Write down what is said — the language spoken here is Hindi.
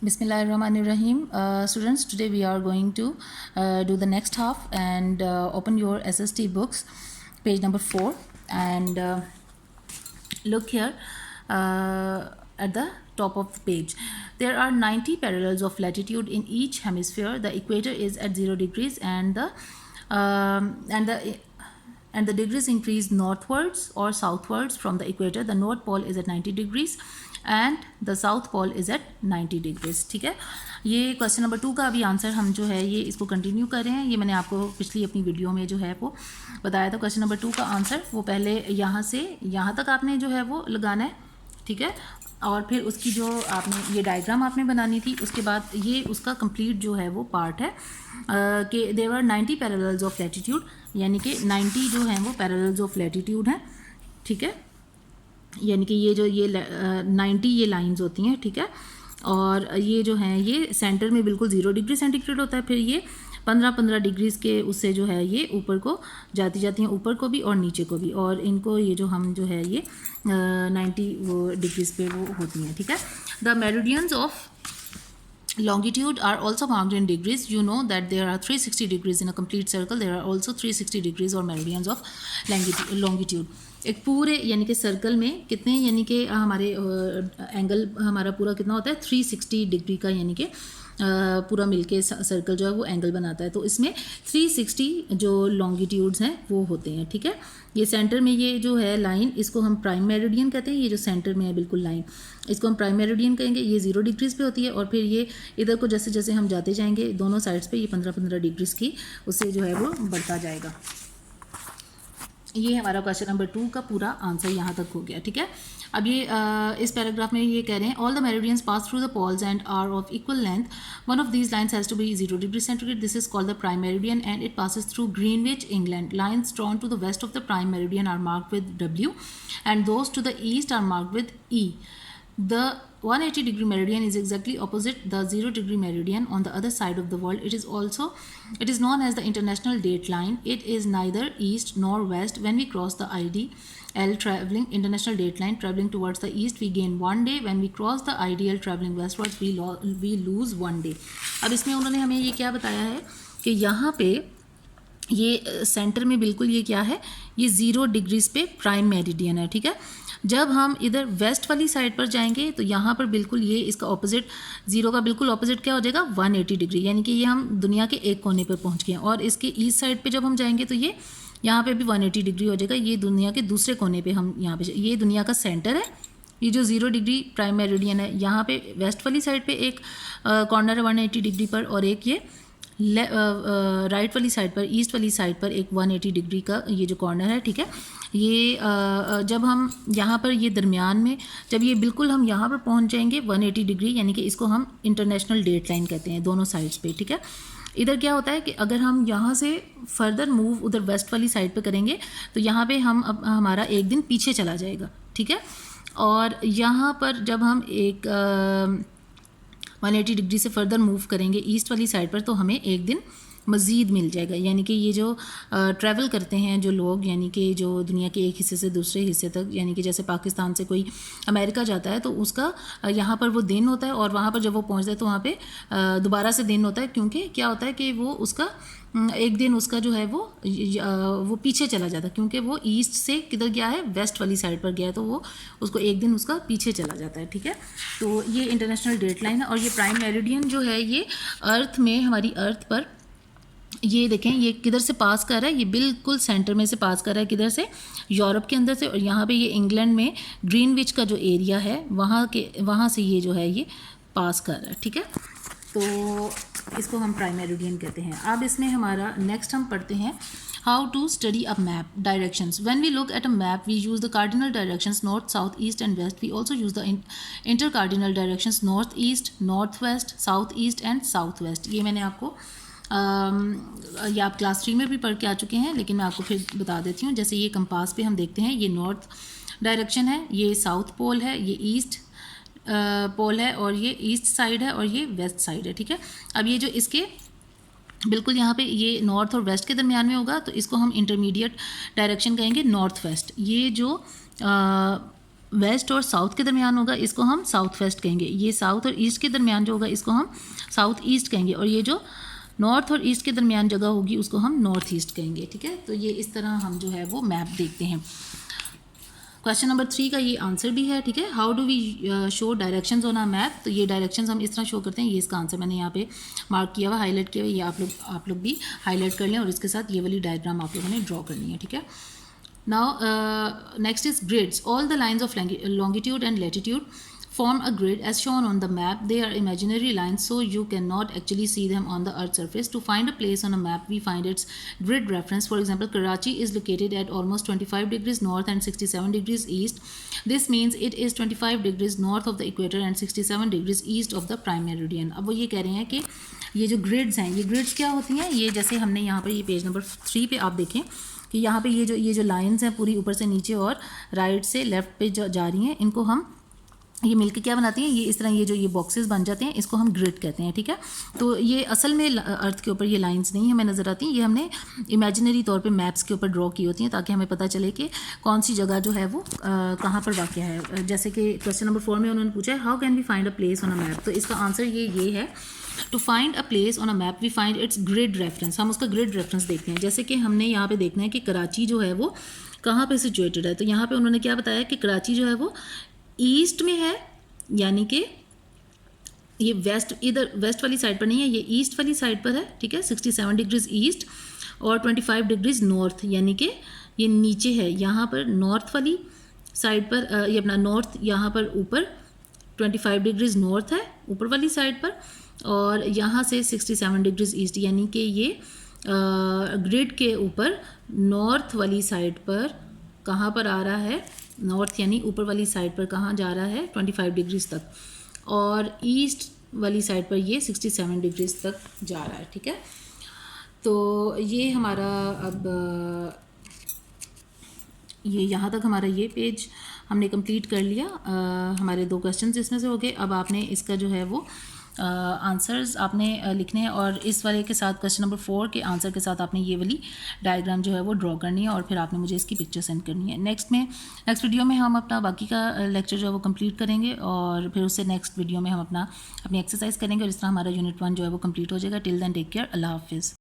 Bismillahirrahmanirrahim. Students, today we are going to do the next half and open your SST books, page number 4, and look here at the top of the page. There are 90 parallels of latitude in each hemisphere. The equator is at 0 degrees and the degrees increase northwards or southwards from the equator. The north pole is at 90 degrees and the south pole is at 90 degrees. ठीक है, ये क्वेश्चन नंबर 2 का अभी आंसर हम जो है ये इसको कंटिन्यू कर रहे हैं. ये मैंने आपको पिछली अपनी वीडियो में जो है वो बताया था. क्वेश्चन नंबर 2 का आंसर वो पहले यहाँ से यहाँ तक आपने जो है वो लगाना है. ठीक है, और फिर उसकी जो आपने ये डायग्राम आपने बनानी थी, उसके बाद ये उसका कंप्लीट जो है वो पार्ट है कि there are 90 parallels of latitude, यानी कि 90 जो हैं वो पैरेलल्स ऑफ लैटिट्यूड हैं. ठीक है, यानी कि ये जो ये 90 ये लाइंस होती हैं. ठीक है, और ये जो हैं ये सेंटर में बिल्कुल 0 डिग्री सेंटीग्रेड होता है. फिर ये 15-15 डिग्रीज़ के उससे जो है ये ऊपर को जाती हैं, ऊपर को भी और नीचे को भी, और इनको ये जो हम जो है ये 90 वो डिग्रीज़ पे वो होती हैं. ठीक है, the meridians of longitude are also marked in degrees. You know that there are 360 degrees in a complete circle. There are also 360 degrees or meridians of longitude. एक पूरे यानी कि सर्कल में कितने यानी कि हमारे एंगल हमारा पूरा कितना होता है 360 डिग्री का, यानी कि पूरा मिलके सर्कल जो है वो एंगल बनाता है. तो इसमें 360 जो लॉन्गिट्यूड्स हैं वो होते हैं. ठीक है, ये सेंटर में ये जो है लाइन इसको हम प्राइम मेरिडियन कहते हैं. ये जो सेंटर में है बिल्कुल लाइन इसको हम प्राइम मेरिडियन कहेंगे. ये 0 डिग्रीज़ पे होती है, और फिर ये इधर को जैसे जैसे हम जाते जाएंगे दोनों साइड्स पे ये 15-15 डिग्रीज़ की उससे जो है वो बढ़ता जाएगा. ये हमारा क्वेश्चन नंबर 2 का पूरा आंसर यहाँ तक हो गया. ठीक है, अब ये इस पैराग्राफ में ये कह रहे हैं all the meridians pass through the poles and are of equal length. One of these lines has to be 0 degree centigrade. This is called the prime meridian and it passes through Greenwich, England. Lines drawn to the west of the prime meridian are marked with W and those to the east are marked with E. The 180 degree meridian is exactly opposite the 0 degree meridian on the other side of the world. It is known as the international date line. It is neither east nor west. When we cross the IDL traveling international date line traveling towards the east, we gain 1 day. When we cross the IDL traveling westwards, we lose 1 day. अब इसमें उन्होंने हमें ये क्या बताया है कि यहाँ पे ये सेंटर में बिल्कुल ये क्या है, ये 0 डिग्रीज़ पे प्राइम मेरिडियन है. ठीक है, जब हम इधर वेस्ट वाली साइड पर जाएंगे तो यहाँ पर बिल्कुल ये इसका ऑपोजिट 0 का बिल्कुल ऑपोजिट क्या हो जाएगा 180 डिग्री, यानी कि ये हम दुनिया के एक कोने पर पहुँच गए हैं. और इसके ईस्ट साइड पे जब हम जाएंगे तो ये यहाँ पे भी 180 डिग्री हो जाएगा. ये दुनिया के दूसरे कोने पे हम यहाँ पे, ये दुनिया का सेंटर है. ये जो 0 डिग्री प्राइम मेरिडियन है यहाँ पे वेस्ट वाली साइड पर एक कॉर्नर है 180 डिग्री पर, और एक ये राइट वाली साइड पर ईस्ट वाली साइड पर एक 180 डिग्री का ये जो कॉर्नर है. ठीक है, ये जब हम यहाँ पर ये दरमियान में जब ये बिल्कुल हम यहाँ पर पहुँच जाएंगे 180 डिग्री, यानी कि इसको हम इंटरनेशनल डेट लाइन कहते हैं दोनों साइड्स पे. ठीक है, इधर क्या होता है कि अगर हम यहाँ से फर्दर मूव उधर वेस्ट वाली साइड पे करेंगे तो यहाँ पे हम अब हमारा एक दिन पीछे चला जाएगा. ठीक है, और यहाँ पर जब हम एक 180 डिग्री से फर्दर मूव करेंगे ईस्ट वाली साइड पर तो हमें एक दिन मज़ीद मिल जाएगा. यानी कि ये जो ट्रैवल करते हैं जो लोग, यानी कि जो दुनिया के एक हिस्से से दूसरे हिस्से तक, यानी कि जैसे पाकिस्तान से कोई अमेरिका जाता है तो उसका यहाँ पर वो दिन होता है, और वहाँ पर जब वो पहुँचता है तो वहाँ पे दोबारा से दिन होता है. क्योंकि क्या होता है कि वो उसका एक दिन उसका जो है वो पीछे चला जाता है, क्योंकि वो ईस्ट से किधर गया है वेस्ट वाली साइड पर गया है, तो वो उसको एक दिन उसका पीछे चला जाता है. ठीक है, तो ये इंटरनेशनल डेट लाइन है. और ये प्राइम मेरिडियन जो है ये अर्थ में, हमारी अर्थ पर ये देखें ये किधर से पास कर रहा है, ये बिल्कुल सेंटर में से पास कर रहा है. किधर से, यूरोप के अंदर से. और यहाँ पे ये इंग्लैंड में ग्रीनविच का जो एरिया है वहाँ से ये जो है ये पास कर रहा है. ठीक है, तो इसको हम प्राइम मेरिडियन कहते हैं. अब इसमें हमारा नेक्स्ट हम पढ़ते हैं how to study a map. Directions. When we look at a map we use the cardinal directions north, south, east and west. We also use the inter cardinal directions north east, north west, south east and south west. ये मैंने आपको ये आप क्लास 3 में भी पढ़ के आ चुके हैं, लेकिन मैं आपको फिर बता देती हूँ. जैसे ये कंपास पे हम देखते हैं ये नॉर्थ डायरेक्शन है, ये साउथ पोल है, ये ईस्ट पोल है, और ये ईस्ट साइड है, और ये वेस्ट साइड है. ठीक है, अब ये जो इसके बिल्कुल यहाँ पे ये नॉर्थ और वेस्ट के दरमियान में होगा तो इसको हम इंटरमीडिएट डायरेक्शन कहेंगे नॉर्थ वेस्ट. ये जो वेस्ट और साउथ के दरमियान होगा इसको हम साउथ वेस्ट कहेंगे, ये साउथ और ईस्ट के दरमियान जो होगा इसको हम साउथ ईस्ट कहेंगे, और ये जो नॉर्थ और ईस्ट के दरमियान जगह होगी उसको हम नॉर्थ ईस्ट कहेंगे। ठीक है, तो ये इस तरह हम जो है वो मैप देखते हैं। क्वेश्चन नंबर 3 का ये आंसर भी है। ठीक है, how do we show directions on a map, तो ये डायरेक्शंस हम इस तरह शो करते हैं। ये इसका आंसर मैंने यहाँ पे मार्क किया हुआ, हाईलाइट किया हुआ, ये आप लोग भी हाईलाइट कर लें और इसके साथ ये वाली डायग्राम आप लोगों ने ड्रॉ करनी है। ठीक है, now next is grids. All the lines of longitude and latitude form a grid as shown on the map. They are imaginary lines, so you cannot actually see them on the earth's surface. To find a place on a map, we find its grid reference. For example, Karachi is located at almost 25 degrees north and 67 degrees east. This means it is 25 degrees north of the equator and 67 degrees east of the prime meridian. अब वो ये कह रहे हैं कि ये जो grids हैं, ये grids क्या होती हैं, ये जैसे हमने यहाँ पर ये पेज नंबर 3 पे आप देखें कि यहाँ पे ये जो लाइंस हैं पूरी ऊपर से नीचे और राइट से लेफ़्ट पे जा रही हैं, इनको हम ये मिलके क्या बनाती हैं, ये इस तरह ये बॉक्सेस बन जाते हैं, इसको हम ग्रिड कहते हैं। ठीक है, तो ये असल में अर्थ के ऊपर ये लाइंस नहीं हमें नज़र आती, ये हमने इमेजिनरी तौर पे मैप्स के ऊपर ड्रॉ की होती हैं ताकि हमें पता चले कि कौन सी जगह जो है वो कहाँ पर वाक़ है। जैसे कि क्वेश्चन नंबर 4 में उन्होंने पूछा है how can we find a place on a map, तो इसका आंसर ये है to find a place on a map we find its grid reference. हम उसका ग्रिड रेफरेंस देखते हैं। जैसे कि हमने यहाँ पे देखना है कि कराची जो है वो कहाँ पे सिचुएटेड है, तो यहाँ पे उन्होंने क्या बताया कि कराची जो है वो ईस्ट में है, यानी कि ये वेस्ट, इधर वेस्ट वाली साइड पर नहीं है, ये ईस्ट वाली साइड पर है। ठीक है, 67 डिग्रीज ईस्ट और 25 डिग्रीज नॉर्थ, यानी कि ये नीचे है, यहाँ पर नॉर्थ वाली साइड पर ये अपना नॉर्थ यहाँ पर ऊपर 25 डिग्रीज नॉर्थ है ऊपर वाली साइड पर, और यहाँ से 67 डिग्रीज ईस्ट, यानी कि ये ग्रिड के ऊपर नॉर्थ वाली साइड पर कहाँ पर आ रहा है, नॉर्थ यानी ऊपर वाली साइड पर कहाँ जा रहा है 25 डिग्रीज तक, और ईस्ट वाली साइड पर ये 67 डिग्रीज तक जा रहा है। ठीक है, तो ये हमारा अब ये यहाँ तक हमारा ये पेज हमने कंप्लीट कर लिया। हमारे 2 क्वेश्चंस इसमें से हो गए। अब आपने इसका जो है वो आंसर्स आपने लिखने हैं, और इस वाले के साथ क्वेश्चन नंबर 4 के आंसर के साथ आपने ये वाली डायग्राम जो है वो ड्रॉ करनी है, और फिर आपने मुझे इसकी पिक्चर सेंड करनी है। नेक्स्ट वीडियो में हम अपना बाकी का लेक्चर जो है वो कंप्लीट करेंगे, और फिर उससे नेक्स्ट वीडियो में हम अपनी एक्सरसाइज करेंगे, और इस तरह हमारा यूनिट 1 जो है वो कंप्लीट हो जाएगा। टिल देन टेक केयर, अल्लाह हाफिज़।